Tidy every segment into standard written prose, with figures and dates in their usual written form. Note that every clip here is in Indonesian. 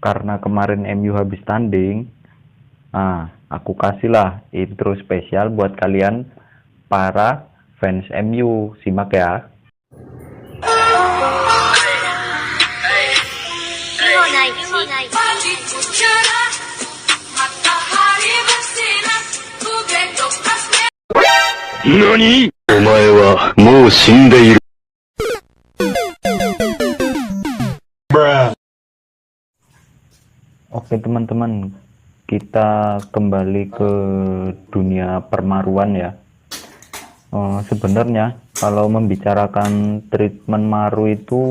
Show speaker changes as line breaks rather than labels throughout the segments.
Karena kemarin MU habis tanding, aku kasihlah intro spesial buat kalian para fans MU. Simak ya.
NANI?! お前はもう死んでいる。
Oke teman-teman, kita kembali ke dunia permaruan ya. Sebenarnya kalau membicarakan treatment maru itu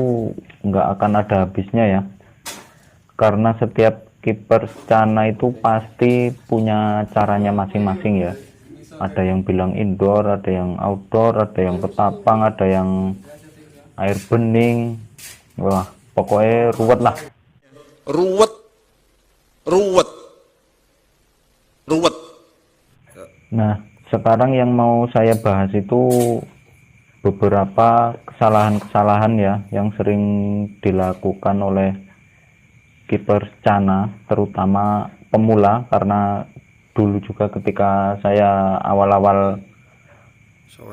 nggak akan ada habisnya ya, karena setiap kiper Cana itu pasti punya caranya masing-masing ya. Ada yang bilang indoor, ada yang outdoor, ada yang ketapang, ada yang air bening. Wah, pokoknya ruwet lah. Ruwet. Nah, sekarang yang mau saya bahas itu beberapa kesalahan-kesalahan ya yang sering dilakukan oleh kiper Cana, terutama pemula, karena dulu juga ketika saya awal-awal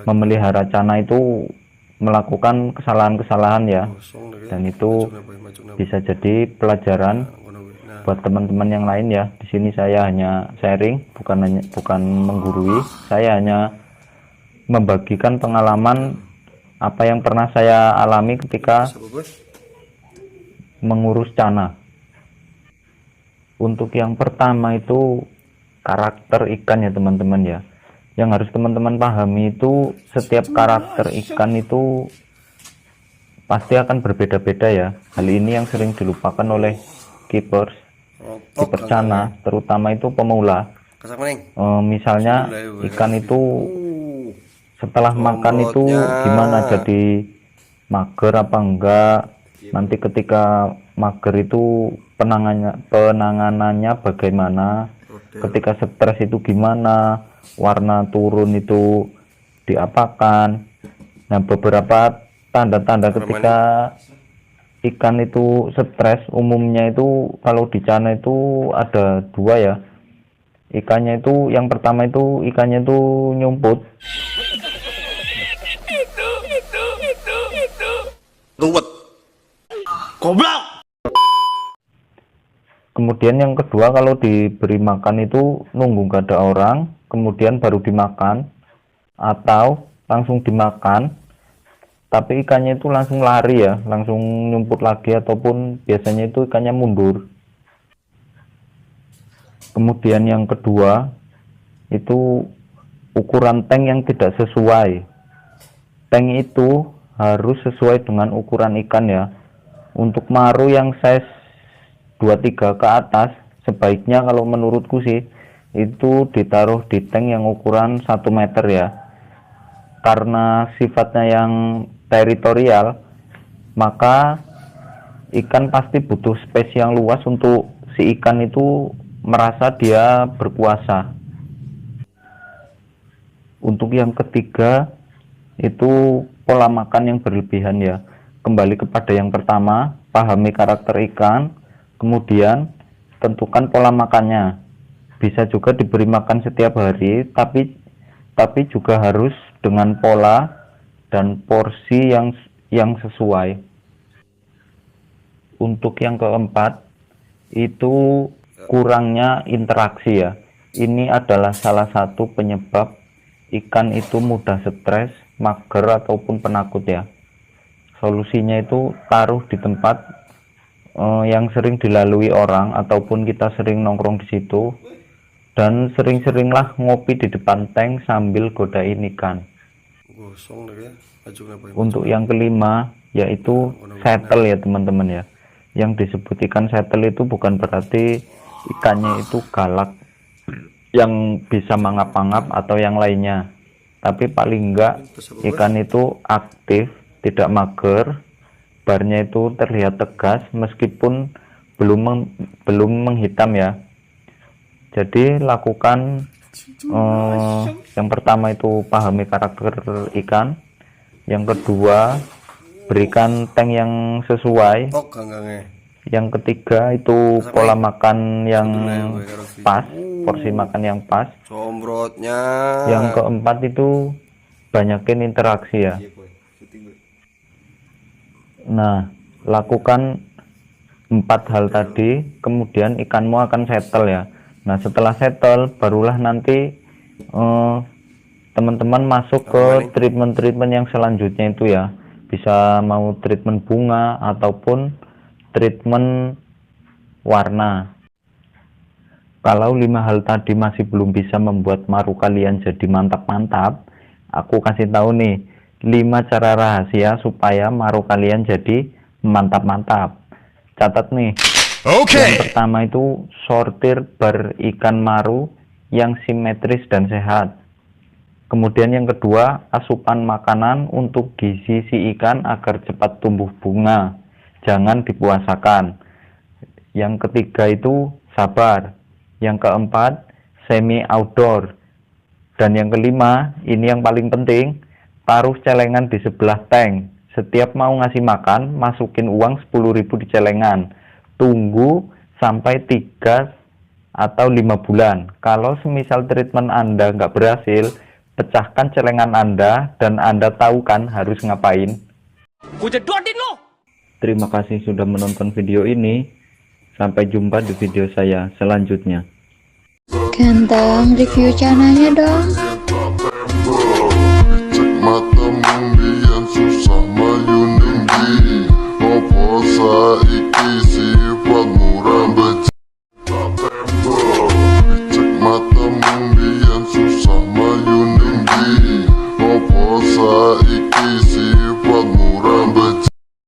memelihara Cana itu melakukan kesalahan-kesalahan ya, dan itu bisa jadi pelajaran buat teman-teman yang lain ya. Di sini saya hanya sharing, bukan menggurui. Saya hanya membagikan pengalaman apa yang pernah saya alami ketika mengurus Cana. Untuk yang pertama itu karakter ikan ya teman-teman ya. Yang harus teman-teman pahami itu setiap karakter ikan itu pasti akan berbeda-beda ya. Hal ini yang sering dilupakan oleh kiper Cana, terutama itu pemula. Misalnya ikan itu setelah makan itu gimana, jadi mager apa enggak, nanti ketika mager itu penanganannya bagaimana, ketika stres itu gimana, warna turun itu diapakan. Nah, beberapa tanda-tanda ketika ikan itu stres umumnya itu kalau di Cana itu ada dua ya. Ikannya itu yang pertama itu ikannya itu nyumput.
Ruwet. Goblok.
Kemudian yang kedua kalau diberi makan itu nunggu gak ada orang, kemudian baru dimakan, atau langsung dimakan tapi ikannya itu langsung lari ya, langsung nyumput lagi, ataupun biasanya itu ikannya mundur. Kemudian yang kedua itu ukuran tank yang tidak sesuai. Tank itu harus sesuai dengan ukuran ikan ya. Untuk maru yang size 23 ke atas sebaiknya kalau menurutku sih itu ditaruh di tank yang ukuran 1 meter ya, karena sifatnya yang teritorial, maka ikan pasti butuh space yang luas untuk si ikan itu merasa dia berkuasa. Untuk yang ketiga itu pola makan yang berlebihan ya. Kembali kepada yang pertama, pahami karakter ikan, kemudian tentukan pola makannya. Bisa juga diberi makan setiap hari, tapi juga harus dengan pola dan porsi yang sesuai. Untuk yang keempat itu kurangnya interaksi ya. Ini adalah salah satu penyebab ikan itu mudah stres, mager ataupun penakut ya. Solusinya itu taruh di tempat yang sering dilalui orang, ataupun kita sering nongkrong di situ, dan sering-seringlah ngopi di depan tank sambil godain ikan. Untuk yang kelima yaitu settle ya teman-teman ya. Yang disebut ikan settle itu bukan berarti ikannya itu galak yang bisa mangap-mangap atau yang lainnya, tapi paling enggak ikan itu aktif, tidak mager, barnya itu terlihat tegas meskipun belum menghitam ya. Jadi lakukan yang pertama itu pahami karakter ikan, yang kedua berikan tank yang sesuai, Yang ketiga itu pola makan yang pas, porsi makan yang pas.
Combrotnya.
Yang keempat itu banyakin interaksi ya. Nah, lakukan 4 hal tadi, kemudian ikanmu akan settle ya. Nah, setelah settle, barulah nanti teman-teman masuk ke treatment-treatment yang selanjutnya itu ya. Bisa mau treatment bunga ataupun treatment warna. Kalau 5 hal tadi masih belum bisa membuat maru kalian jadi mantap-mantap, aku kasih tahu nih 5 cara rahasia supaya maru kalian jadi mantap-mantap. Catat nih. Yang pertama itu sortir bar ikan maru yang simetris dan sehat. Kemudian yang kedua, asupan makanan untuk gizi si ikan agar cepat tumbuh bunga. Jangan dipuasakan. Yang ketiga itu sabar. Yang keempat, semi outdoor. Dan yang kelima, ini yang paling penting, taruh celengan di sebelah tank. Setiap mau ngasih makan, masukin uang 10.000 di celengan. Tunggu sampai 3 atau 5 bulan. Kalau semisal treatment Anda nggak berhasil, pecahkan celengan Anda dan Anda tahu kan harus ngapain. Terima kasih sudah menonton video ini. Sampai jumpa di video saya selanjutnya.
Ganteng, review channelnya dong.
Cek mata membian susah.